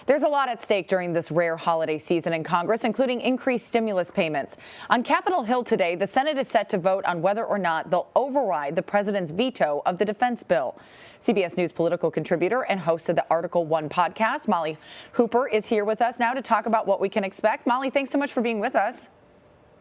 There's a lot at stake during this rare holiday season in Congress, including increased stimulus payments. On Capitol Hill today, the Senate is set to vote on whether or not they'll override the president's veto of the defense bill. CBS News political contributor and host of the Article 1 podcast, Molly Hooper, is here with us now to talk about what we can expect. Molly, thanks so much for being with us.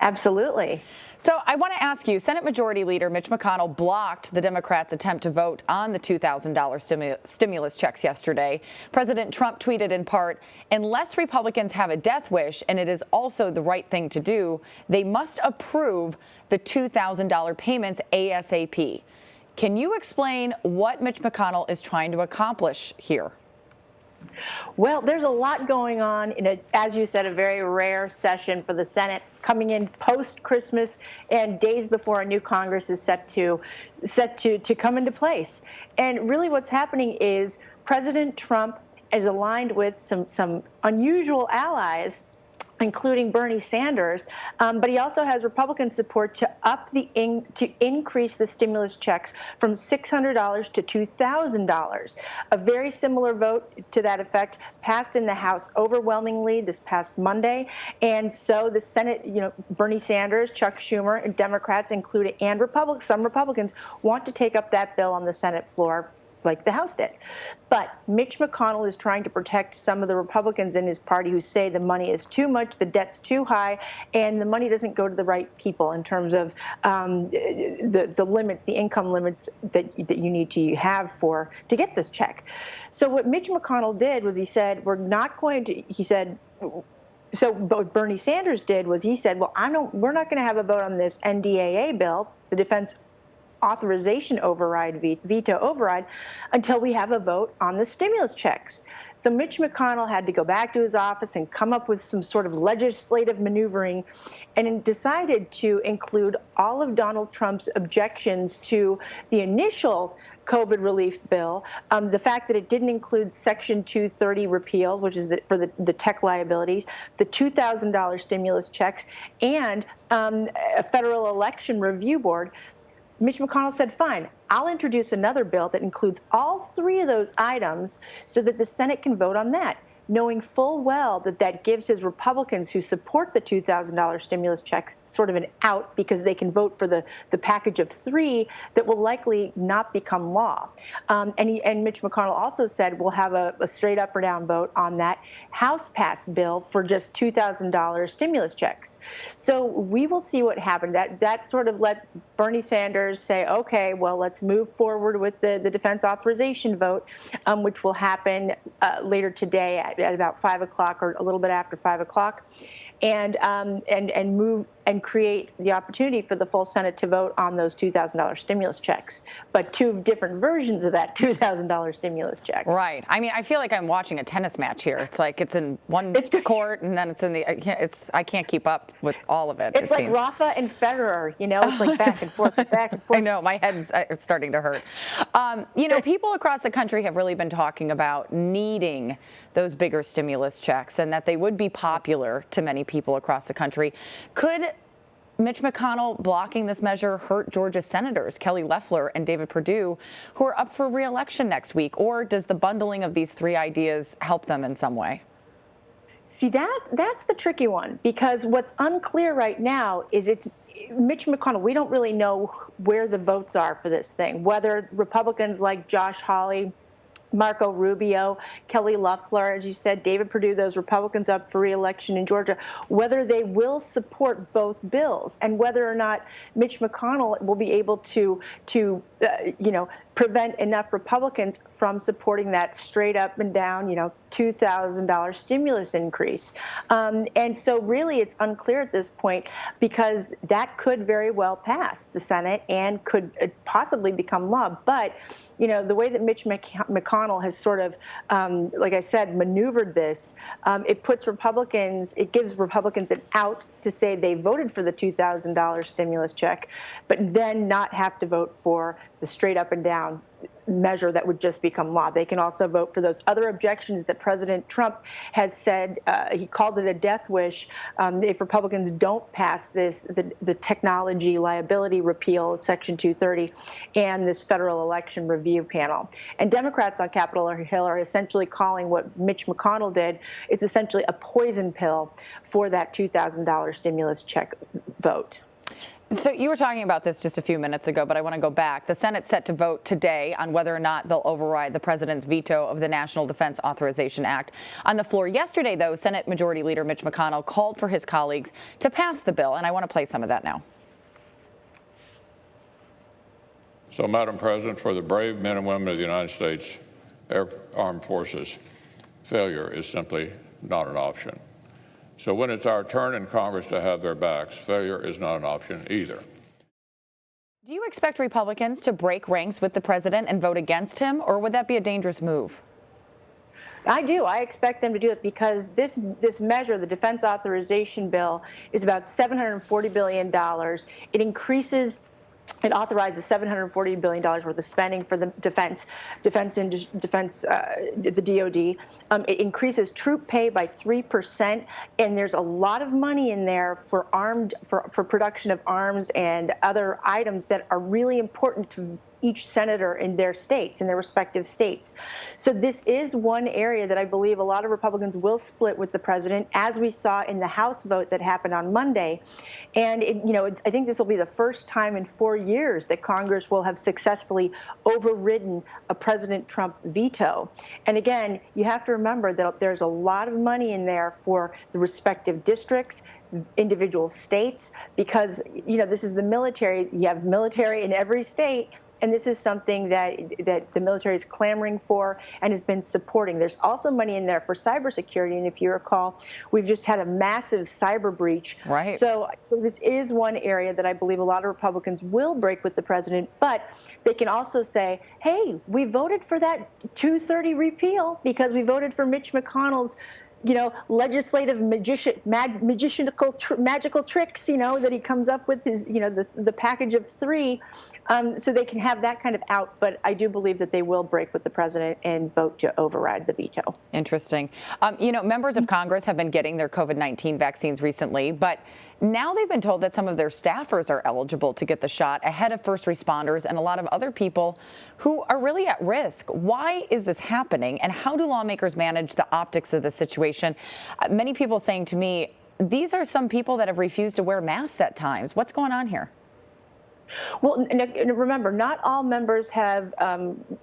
Absolutely. So I want to ask you, Senate Majority Leader Mitch McConnell blocked the Democrats' attempt to vote on the $2,000 stimulus checks yesterday. President Trump tweeted in part, unless Republicans have a death wish, and it is also the right thing to do, they must approve the $2,000 payments ASAP. Can you explain what Mitch McConnell is trying to accomplish here? Well, there's a lot going on in as you said, a very rare session for the Senate, coming in post-Christmas and days before a new Congress is set to come into place. And really what's happening is President Trump is aligned with some unusual allies, including Bernie Sanders, but he also has Republican support to increase the stimulus checks from $600 to $2,000. A very similar vote to that effect passed in the House overwhelmingly this past Monday, and so the Senate, Bernie Sanders, Chuck Schumer, and Democrats included, and some Republicans want to take up that bill on the Senate floor, like the House did. But Mitch McConnell is trying to protect some of the Republicans in his party who say the money is too much, the debt's too high, and the money doesn't go to the right people in terms of the limits, the income limits that you need to have to get this check. So what Mitch McConnell did was he said, what Bernie Sanders did was he said, well, we're not going to have a vote on this NDAA bill, the Defense Authorization veto override, until we have a vote on the stimulus checks. So Mitch McConnell had to go back to his office and come up with some sort of legislative maneuvering, and decided to include all of Donald Trump's objections to the initial COVID relief bill, the fact that it didn't include Section 230 repeal, which is for the tech liabilities, the $2,000 stimulus checks, and a federal election review board. Mitch McConnell said, fine, I'll introduce another bill that includes all three of those items so that the Senate can vote on that, knowing full well that gives his Republicans who support the $2,000 stimulus checks sort of an out, because they can vote for the package of three that will likely not become law. And Mitch McConnell also said we'll have a straight up or down vote on that House-passed bill for just $2,000 stimulus checks. So we will see what happened. That sort of let Bernie Sanders say, okay, well, let's move forward with the defense authorization vote, which will happen later today at about 5 o'clock or a little bit after 5 o'clock, and move and create the opportunity for the full Senate to vote on those $2,000 stimulus checks, but two different versions of that $2,000 stimulus check. Right. I mean, I feel like I'm watching a tennis match here. It's like it's in one court and then it's in the. I can't keep up with all of it. It's like seems. Rafa and Federer. It's like back and forth, back and forth. I know, my head's starting to hurt. People across the country have really been talking about needing those bigger stimulus checks, and that they would be popular to many people across the country. Could Mitch McConnell blocking this measure hurt Georgia senators Kelly Loeffler and David Perdue, who are up for reelection next week? Or does the bundling of these three ideas help them in some way? See, that's the tricky one, because what's unclear right now is it's Mitch McConnell. We don't really know where the votes are for this thing, whether Republicans like Josh Hawley, Marco Rubio, Kelly Loeffler, as you said, David Perdue, those Republicans up for re-election in Georgia, whether they will support both bills, and whether or not Mitch McConnell will be able to prevent enough Republicans from supporting that straight up and down, $2,000 stimulus increase. And so really it's unclear at this point, because that could very well pass the Senate and could possibly become law. But the way that Mitch McConnell has sort of, like I said, maneuvered this, it gives Republicans an out to say they voted for the $2,000 stimulus check, but then not have to vote for the straight up and down measure that would just become law. They can also vote for those other objections that President Trump has said, he called it a death wish, if Republicans don't pass this, the technology liability repeal of Section 230 and this federal election review panel. And Democrats on Capitol Hill are essentially calling what Mitch McConnell did, it's essentially a poison pill for that $2,000 stimulus check vote. So you were talking about this just a few minutes ago, but I want to go back. The Senate's set to vote today on whether or not they'll override the president's veto of the National Defense Authorization Act. On the floor yesterday, though, Senate Majority Leader Mitch McConnell called for his colleagues to pass the bill, and I want to play some of that now. So, Madam President, for the brave men and women of the United States Armed Forces, failure is simply not an option. So when it's our turn in Congress to have their backs, failure is not an option either. Do you expect Republicans to break ranks with the president and vote against him, or would that be a dangerous move? I do. I expect them to do it because this measure, the defense authorization bill, is about $740 billion. It authorizes $740 billion worth of spending for the defense, the DoD. It increases troop pay by 3%, and there's a lot of money in there for for production of arms and other items that are really important to each senator in their states, in their respective states. So this is one area that I believe a lot of Republicans will split with the president, as we saw in the House vote that happened on Monday. And I think this will be the first time in 4 years that Congress will have successfully overridden a President Trump veto. And again, you have to remember that there's a lot of money in there for the respective districts, individual states, because this is the military. You have military in every state. And this is something that the military is clamoring for and has been supporting. There's also money in there for cybersecurity. And if you recall, we've just had a massive cyber breach. Right. So this is one area that I believe a lot of Republicans will break with the president. But they can also say, hey, we voted for that 230 repeal because we voted for Mitch McConnell's legislative magical tricks, that he comes up with his, the package of three. So they can have that kind of out. But I do believe that they will break with the president and vote to override the veto. Interesting. Members of Congress have been getting their COVID-19 vaccines recently, but now they've been told that some of their staffers are eligible to get the shot ahead of first responders and a lot of other people who are really at risk. Why is this happening, and how do lawmakers manage the optics of the situation? Many people saying to me, these are some people that have refused to wear masks at times. What's going on here? Well, remember, not all members have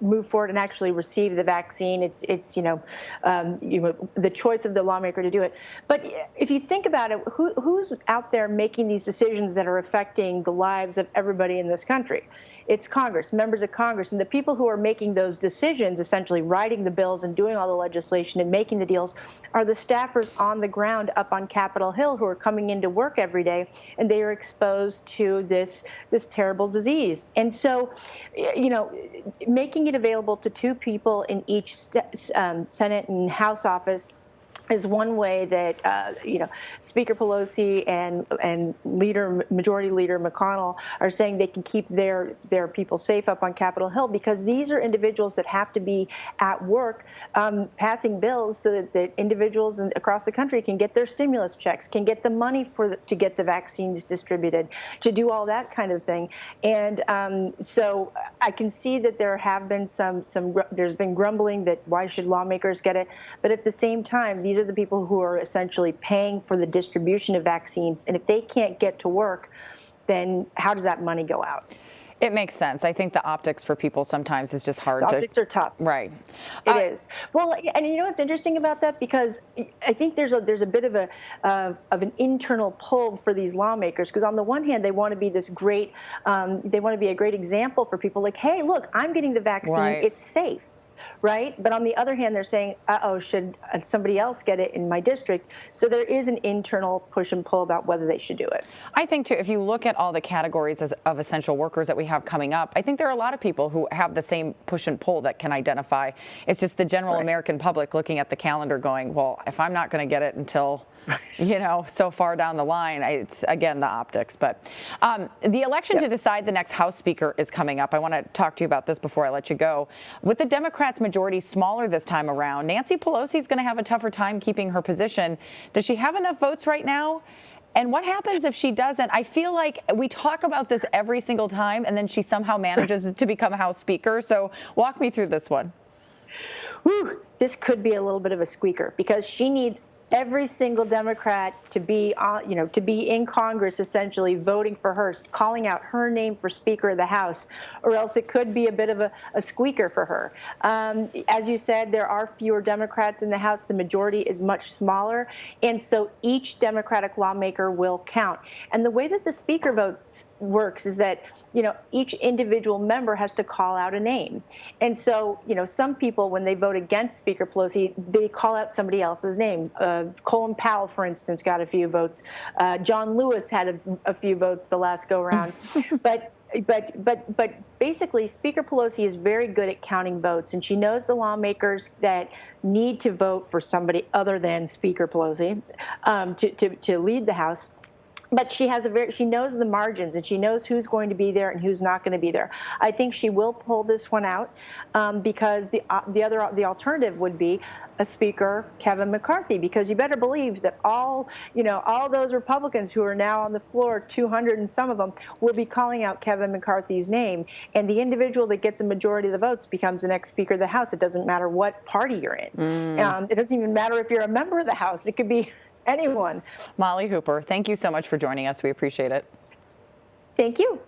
moved forward and actually received the vaccine. It's the choice of the lawmaker to do it. But if you think about it, who's out there making these decisions that are affecting the lives of everybody in this country? It's Congress, members of Congress, and the people who are making those decisions, essentially writing the bills and doing all the legislation and making the deals, are the staffers on the ground up on Capitol Hill who are coming into work every day, and they are exposed to this terrible disease. And so, making it available to 2 people in each Senate and House office is one way that Speaker Pelosi and Majority Leader McConnell are saying they can keep their people safe up on Capitol Hill, because these are individuals that have to be at work passing bills so that individuals across the country can get their stimulus checks, can get the money to get the vaccines distributed, to do all that kind of thing. And so I can see that there have been there's been grumbling that why should lawmakers get it, but at the same time, these are the people who are essentially paying for the distribution of vaccines. And if they can't get to work, then how does that money go out? It makes sense. I think the optics for people sometimes is just hard to. Optics are tough. Right. It is. Well, and what's interesting about that, because I think there's a bit of an internal pull for these lawmakers, because on the one hand, they want to be this great, they want to be a great example for people, like, hey, look, I'm getting the vaccine. Right. It's safe. right? But on the other hand, they're saying, uh-oh, should somebody else get it in my district? So there is an internal push and pull about whether they should do it. I think, too, if you look at all the categories of essential workers that we have coming up, I think there are a lot of people who have the same push and pull that can identify. It's just the general American public looking at the calendar going, well, if I'm not going to get it until, so far down the line, it's, again, the optics. But the election to decide the next House Speaker is coming up. I want to talk to you about this before I let you go. With the Democrats' majority smaller this time around, Nancy Pelosi is going to have a tougher time keeping her position. Does she have enough votes right now? And what happens if she doesn't? I feel like we talk about this every single time, and then she somehow manages to become House Speaker. So walk me through this one. Whew, this could be a little bit of a squeaker because she needs every single Democrat to be, to be in Congress, essentially voting for her, calling out her name for Speaker of the House, or else it could be a bit of a squeaker for her. As you said, there are fewer Democrats in the House. The majority is much smaller, and so each Democratic lawmaker will count. And the way that the Speaker votes works is that, each individual member has to call out a name. And so, some people, when they vote against Speaker Pelosi, they call out somebody else's name. Colin Powell, for instance, got a few votes. John Lewis had a few votes the last go round. But basically, Speaker Pelosi is very good at counting votes, and she knows the lawmakers that need to vote for somebody other than Speaker Pelosi to lead the House. But she knows the margins, and she knows who's going to be there and who's not going to be there. I think she will pull this one out because the alternative would be a Speaker, Kevin McCarthy, because you better believe that all those Republicans who are now on the floor, 200 and some of them, will be calling out Kevin McCarthy's name. And the individual that gets a majority of the votes becomes the next Speaker of the House. It doesn't matter what party you're in. It doesn't even matter if you're a member of the House. It could be anyone. Molly Hooper, thank you so much for joining us. We appreciate it. Thank you.